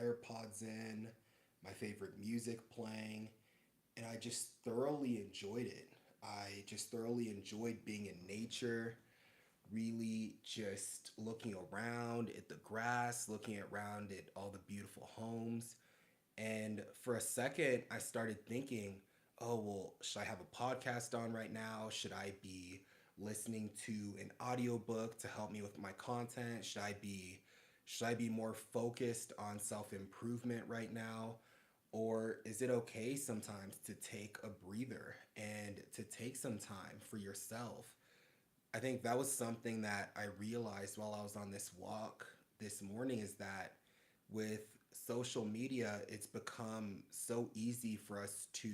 AirPods in, my favorite music playing, and I just thoroughly enjoyed it. I just thoroughly enjoyed being in nature, really just looking around at the grass, looking around at all the beautiful homes. And for a second, I started thinking, oh, well, should I have a podcast on right now? Should I be listening to an audiobook to help me with my content? Should I be more focused on self-improvement right now? Or is it okay sometimes to take a breather and to take some time for yourself? I think that was something that I realized while I was on this walk this morning is that with social media, it's become so easy for us to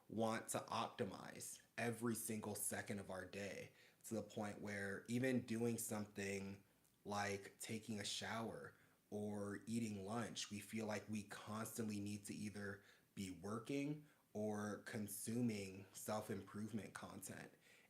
want to optimize every single second of our day to the point where even doing something like taking a shower or eating lunch, we feel like we constantly need to either be working or consuming self improvement content.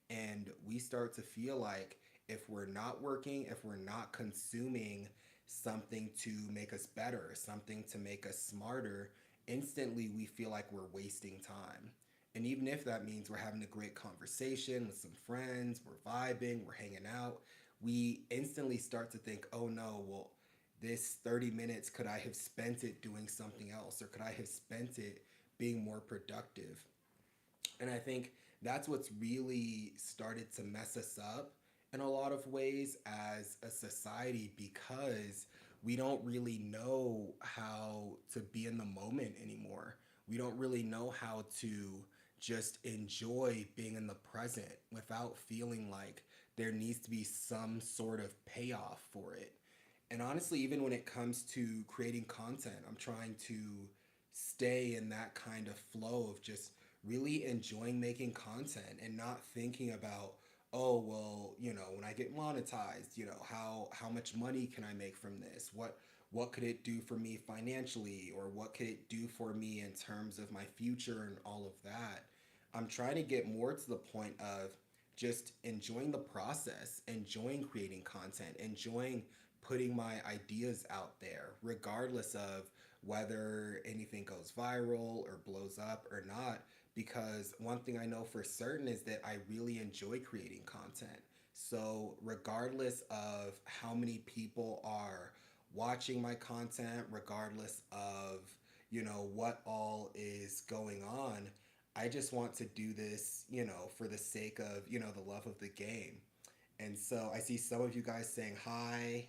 And we start to feel like if we're not working, if we're not consuming something to make us better, something to make us smarter, instantly we feel like we're wasting time. And even if that means we're having a great conversation with some friends, we're vibing, we're hanging out, we instantly start to think, oh no, well, this 30 minutes, could I have spent it doing something else? Or could I have spent it being more productive? And I think that's what's really started to mess us up in a lot of ways as a society because we don't really know how to be in the moment anymore. We don't really know how to just enjoy being in the present without feeling like there needs to be some sort of payoff for it. And honestly, even when it comes to creating content, I'm trying to stay in that kind of flow of just really enjoying making content and not thinking about, oh well, when I get monetized, how much money can I make from this? What could it do for me financially, or what could it do for me in terms of my future and all of that? I'm trying to get more to the point of just enjoying the process, enjoying creating content, enjoying putting my ideas out there, regardless of whether anything goes viral or blows up or not. Because one thing I know for certain is that I really enjoy creating content. So, regardless of how many people are watching my content, regardless of, what all is going on, I just want to do this, for the sake of, the love of the game. And so I see some of you guys saying hi.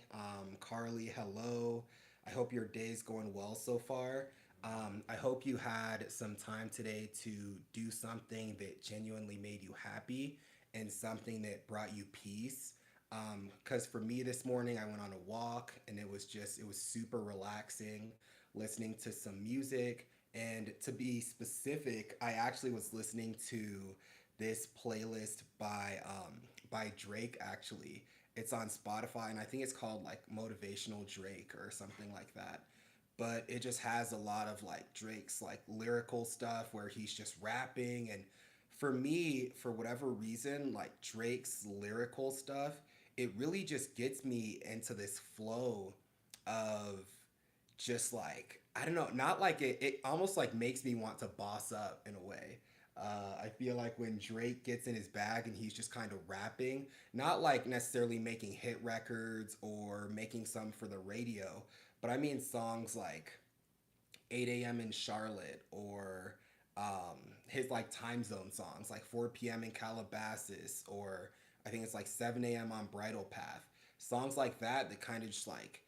Carly, hello. I hope your day's going well so far. I hope you had some time today to do something that genuinely made you happy and something that brought you peace. Because for me this morning, I went on a walk and it was super relaxing listening to some music. And to be specific, I actually was listening to this playlist by Drake actually. It's on Spotify and I think it's called like Motivational Drake or something like that. But it just has a lot of like Drake's like lyrical stuff where he's just rapping, and for me, for whatever reason, like Drake's lyrical stuff, it really just gets me into this flow of just like, I don't know, not like it almost like makes me want to boss up in a way. I feel like when Drake gets in his bag and he's just kind of rapping, not like necessarily making hit records or making some for the radio, but I mean songs like 8 a.m. in Charlotte, or his like time zone songs like 4 p.m. in Calabasas, or I think it's like 7 a.m. on Bridle Path. Songs like that kind of just like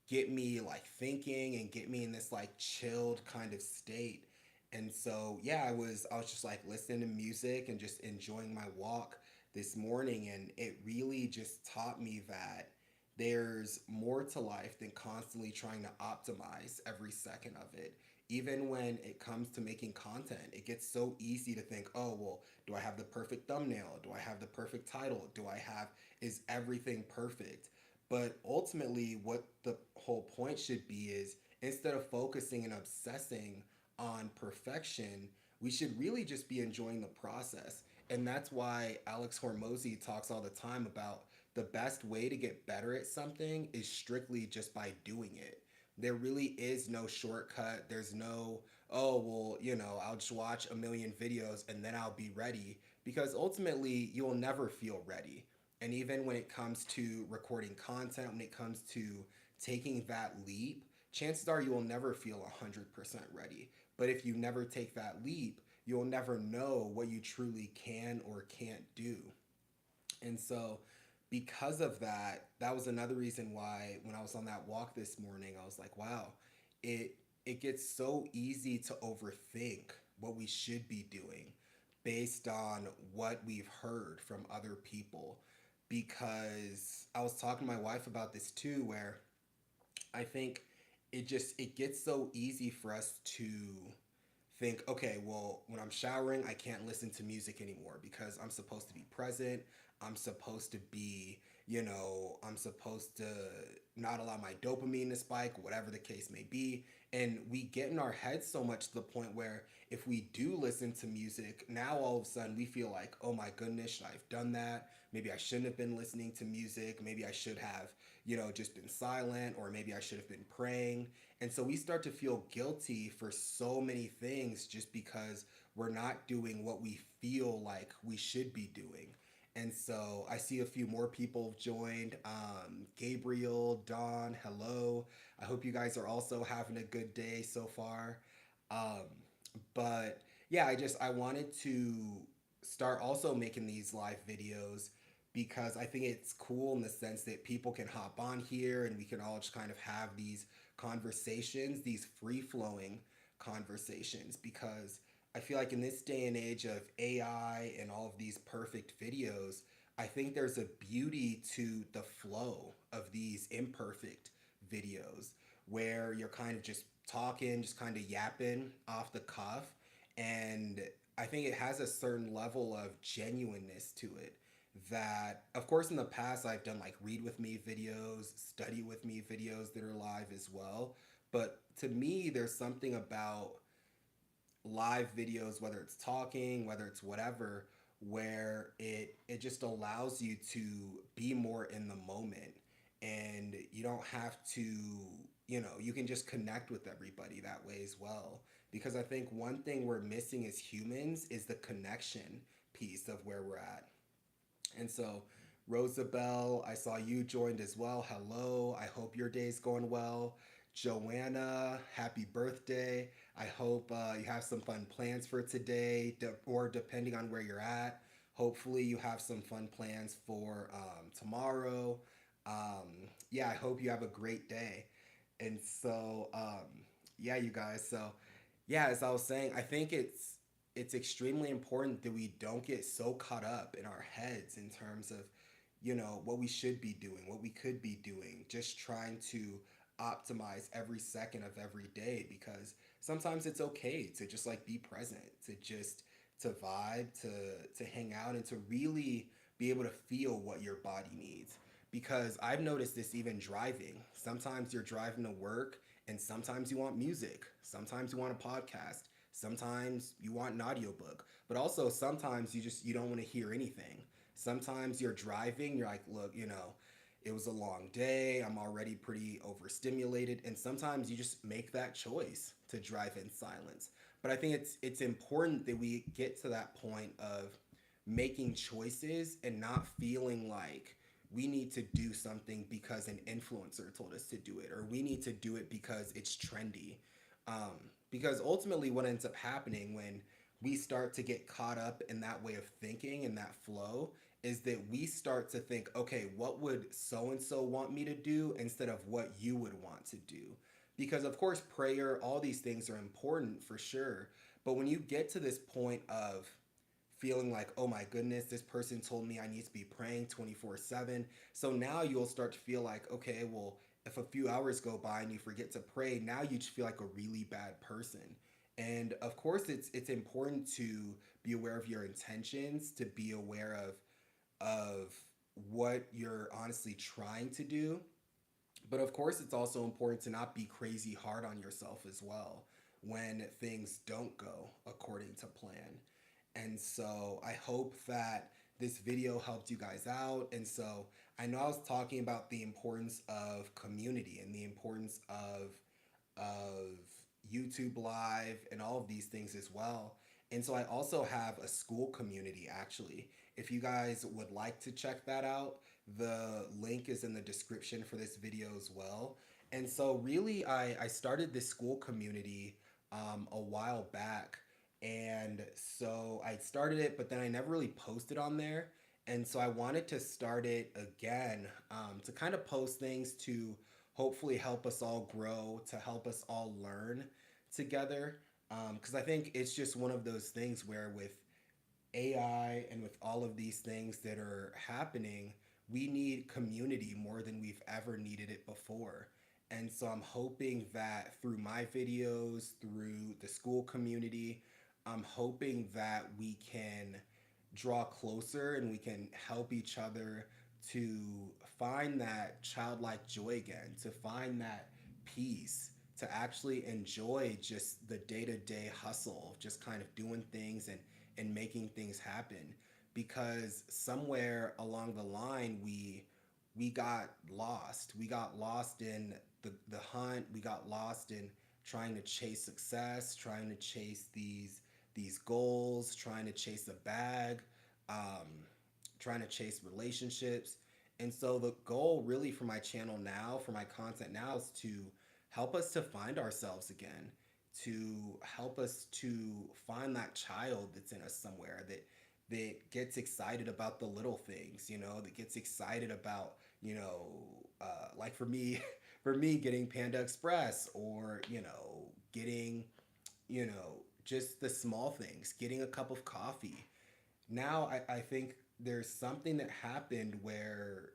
get me like thinking and get me in this like chilled kind of state. And so yeah, I was just like listening to music and just enjoying my walk this morning, and it really just taught me that there's more to life than constantly trying to optimize every second of it. Even when it comes to making content, it gets so easy to think, oh, well, do I have the perfect thumbnail? Do I have the perfect title? Is everything perfect? But ultimately, what the whole point should be is instead of focusing and obsessing on perfection, we should really just be enjoying the process. And that's why Alex Hormozy talks all the time about the best way to get better at something is strictly just by doing it. There really is no shortcut. There's no, oh, well, I'll just watch a million videos and then I'll be ready. Because ultimately, you'll never feel ready. And even when it comes to recording content, when it comes to taking that leap, chances are you will never feel 100% ready. But if you never take that leap, you'll never know what you truly can or can't do. And so, because of that, that was another reason why when I was on that walk this morning, I was like, wow, it it gets so easy to overthink what we should be doing based on what we've heard from other people. Because I was talking to my wife about this too, where I think it gets so easy for us to think, okay, well, when I'm showering, I can't listen to music anymore because I'm supposed to be present. I'm supposed to be, I'm supposed to not allow my dopamine to spike, whatever the case may be. And we get in our heads so much to the point where if we do listen to music, now all of a sudden we feel like, oh my goodness, should I have done that? Maybe I shouldn't have been listening to music. Maybe I should have, just been silent, or maybe I should have been praying. And so we start to feel guilty for so many things just because we're not doing what we feel like we should be doing. And so I see a few more people have joined. Gabriel, Don, hello. I hope you guys are also having a good day so far. Um, but yeah, I wanted to start also making these live videos because I think it's cool in the sense that people can hop on here and we can all just kind of have these conversations, these free flowing conversations. Because I feel like in this day and age of AI and all of these perfect videos, I think there's a beauty to the flow of these imperfect videos where you're kind of just talking, just kind of yapping off the cuff. And I think it has a certain level of genuineness to it that, of course, in the past I've done like read with me videos, study with me videos that are live as well. But to me, there's something about live videos, whether it's talking, whether it's whatever, where it just allows you to be more in the moment, and you don't have to, you can just connect with everybody that way as well. Because I think one thing we're missing as humans is the connection piece of where we're at. And so, Rosabelle, I saw you joined as well. Hello. I hope your day's going well. Joanna, happy birthday. I hope you have some fun plans for today, or depending on where you're at, hopefully you have some fun plans for tomorrow. Yeah, I hope you have a great day. And so, yeah, you guys. So, yeah, as I was saying, I think it's extremely important that we don't get so caught up in our heads in terms of, what we should be doing, what we could be doing, just trying to optimize every second of every day. Because sometimes it's okay to just like be present, to just to vibe, to hang out, and to really be able to feel what your body needs. Because I've noticed this even driving. Sometimes you're driving to work and sometimes you want music, sometimes you want a podcast, sometimes you want an audiobook, but also sometimes you don't want to hear anything. Sometimes you're driving, you're like, look, it was a long day, I'm already pretty overstimulated, and sometimes you just make that choice to drive in silence. But I think it's important that we get to that point of making choices and not feeling like we need to do something because an influencer told us to do it, or we need to do it because it's trendy. Because ultimately, what ends up happening when we start to get caught up in that way of thinking and that flow is that we start to think, okay, what would so and so want me to do instead of what you would want to do? Because, of course, prayer, all these things are important for sure. But when you get to this point of feeling like, oh my goodness, this person told me I need to be praying 24/7. So now you'll start to feel like, okay, well, if a few hours go by and you forget to pray, now you just feel like a really bad person. And of course, it's important to be aware of your intentions, to be aware of what you're honestly trying to do. But of course, it's also important to not be crazy hard on yourself as well when things don't go according to plan. And so I hope that this video helped you guys out. And so I know I was talking about the importance of community and the importance of YouTube Live and all of these things as well. And so I also have a school community actually. If you guys would like to check that out, the link is in the description for this video as well. And so, really, I started this school community a while back. And so I started it, but then I never really posted on there. And so I wanted to start it again to kind of post things to hopefully help us all grow, to help us all learn together. Because I think it's just one of those things where with AI and with all of these things that are happening, we need community more than we've ever needed it before. And so I'm hoping that through my videos, through the school community, I'm hoping that we can draw closer and we can help each other to find that childlike joy again, to find that peace, to actually enjoy just the day to day hustle of just kind of doing things and making things happen. Because somewhere along the line, we got lost. We got lost in the hunt. We got lost in trying to chase success, trying to chase these goals, trying to chase a bag, um, trying to chase relationships. And so the goal really for my channel now, for my content now, is to help us to find ourselves again, to help us to find that child that's in us somewhere that gets excited about the little things, that gets excited about, like for me, for me getting Panda Express, or getting, just the small things, getting a cup of coffee. Now I think there's something that happened where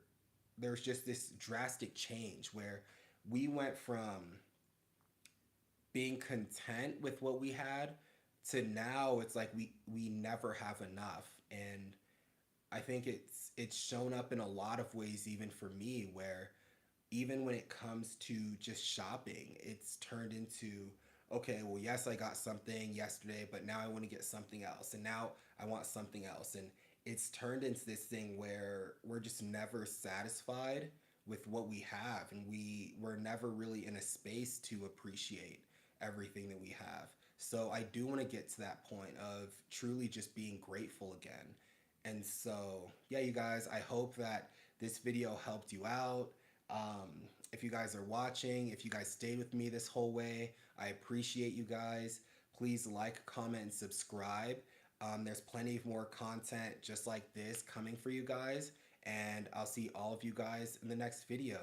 there's just this drastic change where we went from being content with what we had to now it's like we never have enough. And I think it's shown up in a lot of ways, even for me, where even when it comes to just shopping, it's turned into, okay, well, yes, I got something yesterday, but now I want to get something else. And now I want something else. And it's turned into this thing where we're just never satisfied with what we have. And we're never really in a space to appreciate everything that we have. So I do want to get to that point of truly just being grateful again. And so, yeah, you guys, I hope that this video helped you out. If you guys are watching, if you guys stayed with me this whole way, I appreciate you guys. Please like, comment, and subscribe. There's plenty of more content just like this coming for you guys, and I'll see all of you guys in the next video.